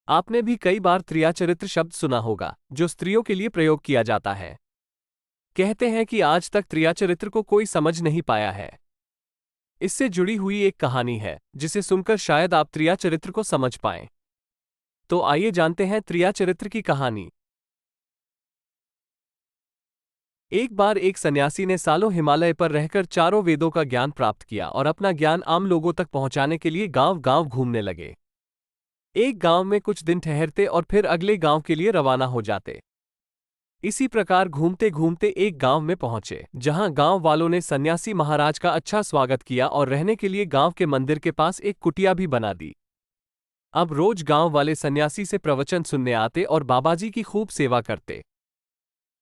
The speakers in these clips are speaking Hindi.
आपने भी कई बार त्रियाचरित्र शब्द सुना होगा, जो स्त्रियों के लिए प्रयोग किया जाता है। कहते हैं कि आज तक त्रियाचरित्र को कोई समझ नहीं पाया है। इससे जुड़ी हुई एक कहानी है, जिसे सुनकर शायद आप त्रियाचरित्र को समझ पाएं। तो आइए जानते हैं त्रियाचरित्र की कहानी। एक बार एक सन्यासी ने सालों हिमालय पर रहकर चारों वेदों का ज्ञान प्राप्त किया और अपना ज्ञान आम लोगों तक पहुंचाने के लिए गांव-गांव घूमने लगे। एक गांव में कुछ दिन ठहरते और फिर अगले गांव के लिए रवाना हो जाते। इसी प्रकार घूमते घूमते एक गांव में पहुंचे, जहां गांव वालों ने सन्यासी महाराज का अच्छा स्वागत किया और रहने के लिए गांव के मंदिर के पास एक कुटिया भी बना दी। अब रोज गांव वाले सन्यासी से प्रवचन सुनने आते और बाबाजी की खूब सेवा करते।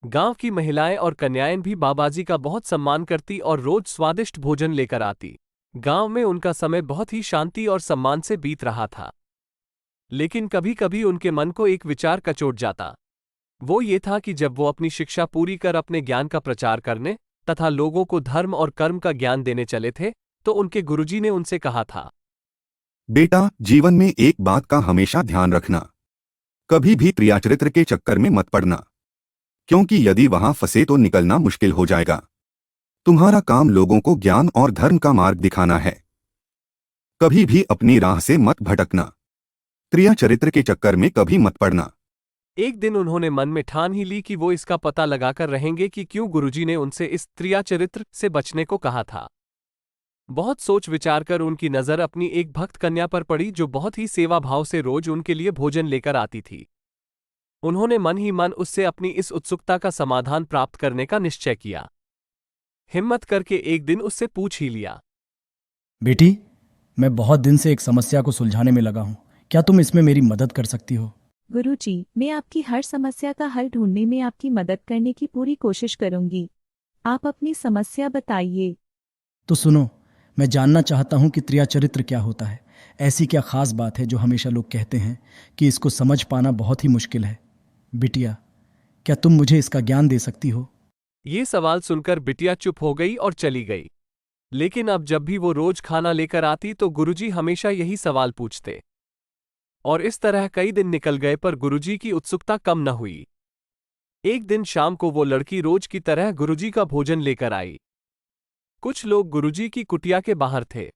गांव की महिलाएं और कन्याएं भी बाबाजी का बहुत सम्मान करती और रोज स्वादिष्ट भोजन लेकर आती। गांव में उनका समय बहुत ही शांति और सम्मान से बीत रहा था। लेकिन कभी कभी उनके मन को एक विचार कचोट जाता। वो ये था कि जब वो अपनी शिक्षा पूरी कर अपने ज्ञान का प्रचार करने तथा लोगों को धर्म और कर्म का ज्ञान देने चले थे, तो उनके गुरुजी ने उनसे कहा था, बेटा, जीवन में एक बात का हमेशा ध्यान रखना, कभी भी त्रियाचरित्र के चक्कर में मत पड़ना, क्योंकि यदि वहां फंसे तो निकलना मुश्किल हो जाएगा। तुम्हारा काम लोगों को ज्ञान और धर्म का मार्ग दिखाना है। कभी भी अपनी राह से मत भटकना, त्रियाचरित्र के चक्कर में कभी मत पड़ना। एक दिन उन्होंने मन में ठान ही ली कि वो इसका पता लगाकर रहेंगे कि क्यों गुरुजी ने उनसे इस त्रियाचरित्र से बचने को कहा था। बहुत सोच विचार कर उनकी नजर अपनी एक भक्त कन्या पर पड़ी, जो बहुत ही सेवा भाव से रोज उनके लिए भोजन लेकर आती थी। उन्होंने मन ही मन उससे अपनी इस उत्सुकता का समाधान प्राप्त करने का निश्चय किया। हिम्मत करके एक दिन उससे पूछ ही लिया, बेटी, मैं बहुत दिन से एक समस्या को सुलझाने में लगा हूँ। क्या तुम इसमें मेरी मदद कर सकती हो? गुरुजी, मैं आपकी हर समस्या का हल ढूंढने में आपकी मदद करने की पूरी कोशिश करूंगी। आप अपनी समस्या बताइए। तो सुनो, मैं जानना चाहता हूँ कि त्रियाचरित्र क्या होता है। ऐसी क्या खास बात है जो हमेशा लोग कहते हैं कि इसको समझ पाना बहुत ही मुश्किल है? बिटिया, क्या तुम मुझे इसका ज्ञान दे सकती हो? ये सवाल सुनकर बिटिया चुप हो गई और चली गई। लेकिन अब जब भी वो रोज खाना लेकर आती तो गुरुजी हमेशा यही सवाल पूछते। और इस तरह कई दिन निकल गए, पर गुरुजी की उत्सुकता कम न हुई। एक दिन शाम को वो लड़की रोज की तरह गुरुजी का भोजन लेकर आई। कुछ लोग गुरुजी की कुटिया के बाहर थे।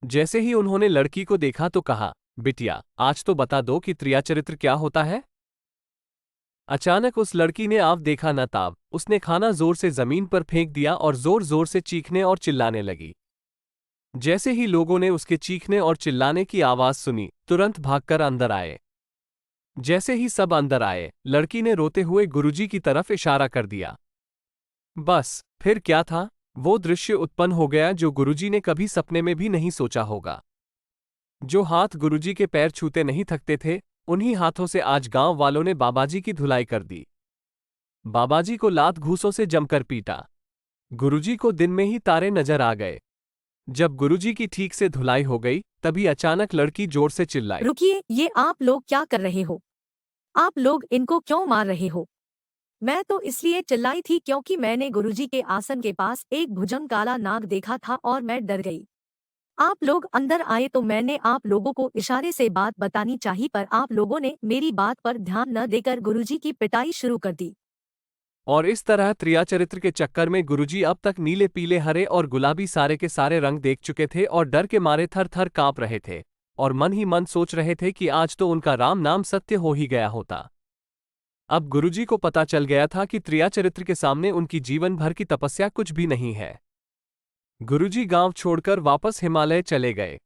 जैसे ही उन्होंने लड़की को देखा तो कहा, बिटिया, आज तो बता दो कि त्रियाचरित्र क्या होता है? अचानक उस लड़की ने आव देखा न ताव, उसने खाना जोर से जमीन पर फेंक दिया और जोर जोर से चीखने और चिल्लाने लगी। जैसे ही लोगों ने उसके चीखने और चिल्लाने की आवाज सुनी, तुरंत भागकर अंदर आए। जैसे ही सब अंदर आए, लड़की ने रोते हुए गुरुजी की तरफ इशारा कर दिया। बस फिर क्या था, वो दृश्य उत्पन्न हो गया जो गुरुजी ने कभी सपने में भी नहीं सोचा होगा। जो हाथ गुरुजी के पैर छूते नहीं थकते थे, उन्हीं हाथों से आज गांव वालों ने बाबाजी की धुलाई कर दी। बाबाजी को लात घूंसों से जमकर पीटा। गुरुजी को दिन में ही तारे नजर आ गए। जब गुरुजी की ठीक से धुलाई हो गई, तभी अचानक लड़की जोर से चिल्लाई, रुकिए, ये आप लोग क्या कर रहे हो? आप लोग इनको क्यों मार रहे हो? मैं तो इसलिए चिल्लाई थी क्योंकि मैंने गुरुजी के आसन के पास एक भुजंग काला नाग देखा था और मैं डर गई। आप लोग अंदर आए तो मैंने आप लोगों को इशारे से बात बतानी चाहिए, पर आप लोगों ने मेरी बात पर ध्यान न देकर गुरुजी की पिटाई शुरू कर दी। और इस तरह त्रियाचरित्र के चक्कर में गुरुजी अब तक नीले, पीले, हरे और गुलाबी सारे के सारे रंग देख चुके थे और डर के मारे थर थर कांप रहे थे और मन ही मन सोच रहे थे कि आज तो उनका राम नाम सत्य हो ही गया होता। अब गुरुजी को पता चल गया था कि त्रियाचरित्र के सामने उनकी जीवन भर की तपस्या कुछ भी नहीं है। गुरुजी गांव छोड़कर वापस हिमालय चले गए।